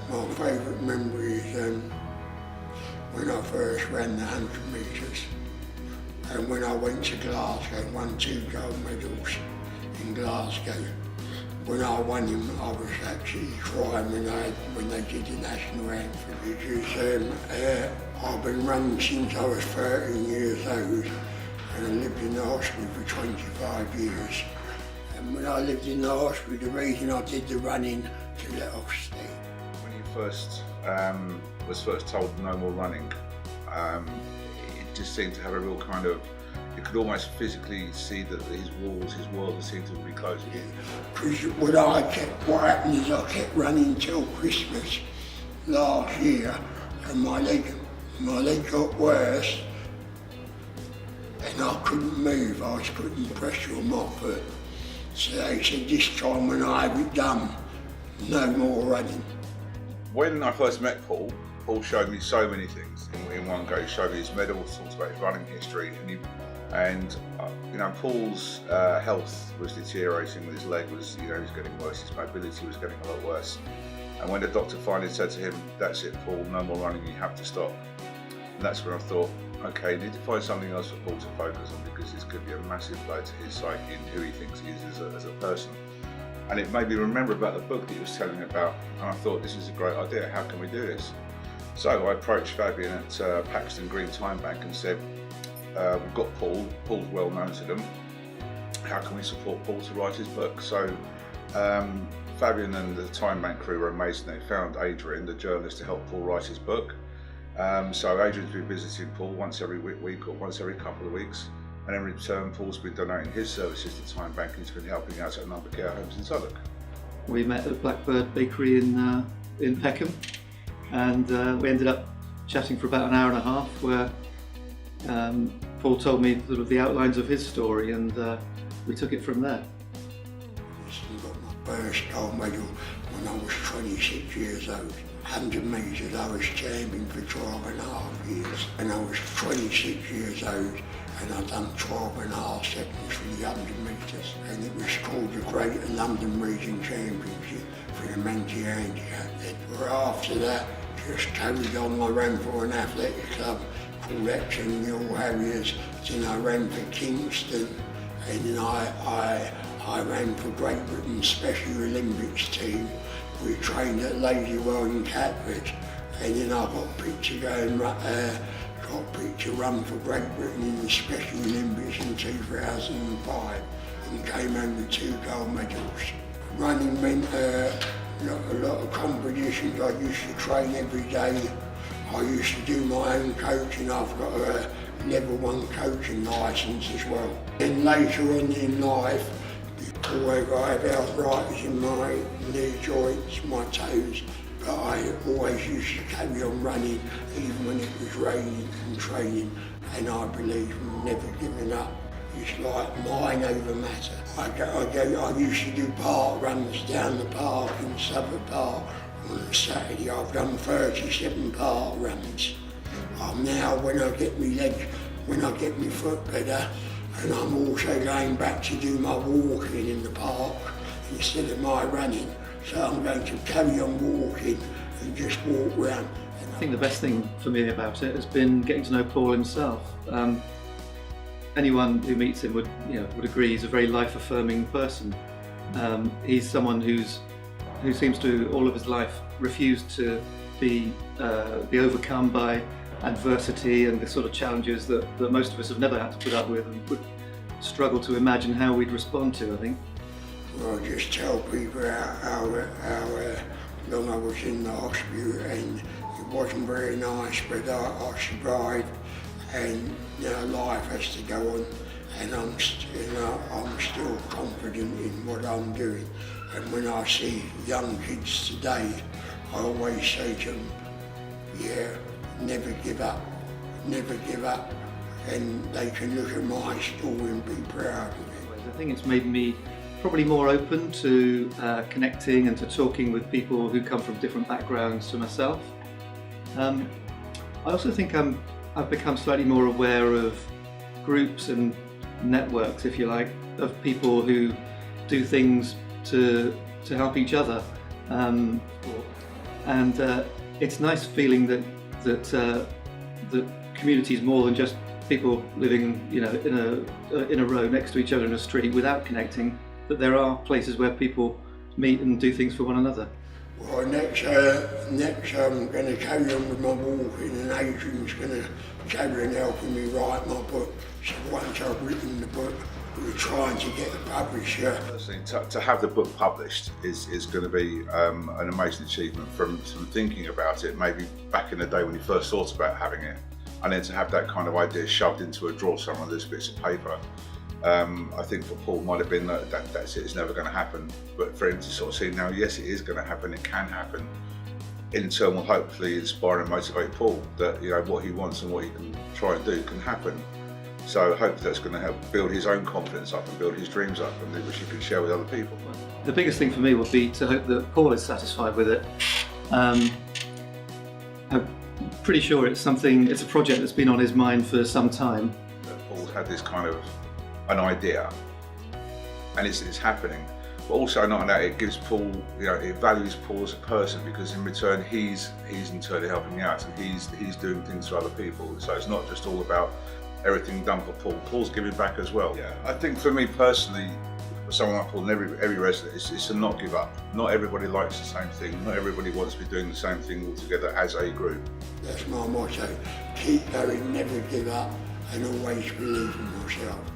My favourite memory is when I first ran the 100 metres, and when I went to Glasgow, won 2 gold medals in Glasgow. When I won him, I was actually crying when they did the national anthem, because I've been running since I was 13 years old, and I lived in the hospital for 25 years. And when I lived in the hospital, the reason I did the running to let off steam. When you was first told no more running, it just seemed to have a real kind of, you could almost physically see that his world seemed to be closing in. Because what happened is I kept running till Christmas last year, and my leg got worse, and I couldn't move. I was putting pressure on my foot. So they said this time when I have it done, no more running. When I first met Paul showed me so many things in one go. He showed me his medals, talked about his running history, and Paul's health was deteriorating. With his leg was getting worse. His mobility was getting a lot worse. And when the doctor finally said to him, "That's it, Paul, no more running. You have to stop," and that's when I thought, okay, I need to find something else for Paul to focus on, because this could be a massive blow to his psyche and who he thinks he is as a person. And it made me remember about the book that he was telling me about, and I thought, this is a great idea, how can we do this? So I approached Fabian at Paxton Green Time Bank and said, we've got Paul's well known to them, how can we support Paul to write his book? So Fabian and the Time Bank crew were amazing. They found Adrian, the journalist, to help Paul write his book. So Adrian's been visiting Paul once every week or once every couple of weeks, and in return Paul's been donating his services to Time Bank, and he's been helping out at a number of care homes in Southwark. We met at Blackbird Bakery in Peckham, and we ended up chatting for about an hour and a half, where Paul told me sort of the outlines of his story, and we took it from there. I got my first gold medal when I was 26 years old. 100 metres, I was champion for 12 and a half years, and I was 26 years old, and I'd done 12 and a half seconds for the 100 metres, and it was called the Greater London Region Championship for the mentally handicapped. After that, just carried on. I ran for an athletic club called Epsom Mill Harriers, then I ran for Kingston, and then I ran for Great Britain's Special Olympics team. We trained at Ladywell in Catford, and then I got picked to run for Great Britain in the Special Olympics in 2005, and came home with 2 gold medals. Running meant a lot of competitions. I used to train every day. I used to do my own coaching. I've got a level 1 coaching licence as well. Then later on in life, I had arthritis in my knee joints, my toes, but I always used to carry on running even when it was raining and training, and I believe in never giving up. It's like mind over matter. I used to do park runs down the park in Southwark Park on a Saturday. I've done 37 park runs. Now when I get my foot better, and I'm also going back to do my walking in the park instead of my running. So I'm going to carry on walking and just walk around. I think the best thing for me about it has been getting to know Paul himself. Anyone who meets him would agree he's a very life-affirming person. He's someone who seems to all of his life refused to be overcome by adversity and the sort of challenges that most of us have never had to put up with and would struggle to imagine how we'd respond to, I think. Well, I just tell people how long I was in the hospital, and it wasn't very nice, but I survived, and life has to go on, and I'm still confident in what I'm doing. And when I see young kids today, I always say to them, never give up, and they can look at my story and be proud of it. I think it's made me probably more open to connecting and to talking with people who come from different backgrounds to myself. I also think I've become slightly more aware of groups and networks, if you like, of people who do things to help each other. and it's nice feeling that the community is more than just people living, you know, in a row next to each other in a street without connecting. That there are places where people meet and do things for one another. Well, next I'm going to carry on with my walking, and Adrian's going to carry on helping me write my book. So once I've written the book, we're trying to get the publisher. Personally, to have the book published is going to be an amazing achievement from thinking about it, maybe back in the day when you first thought about having it, and then to have that kind of idea shoved into a drawer somewhere with those bits of paper. I think for Paul might have been that's it, it's never going to happen, but for him to sort of see now, yes, it is going to happen, it can happen, in turn will hopefully inspire and motivate Paul that, you know, what he wants and what he can try and do can happen. So hopefully that's going to help build his own confidence up and build his dreams up, and which he can share with other people. The biggest thing for me would be to hope that Paul is satisfied with it. I'm pretty sure it's a project that's been on his mind for some time. Paul's had this kind of an idea, and it's happening. But also not only that, it gives Paul, you know, it values Paul as a person, because in return he's in turn helping out, and he's doing things for other people. So it's not just all about everything done for Paul. Paul's giving back as well. Yeah, I think for me personally, for someone like Paul and every resident, it's to not give up. Not everybody likes the same thing. Not everybody wants to be doing the same thing all together as a group. That's my motto. Keep going, never give up, and always believe in yourself.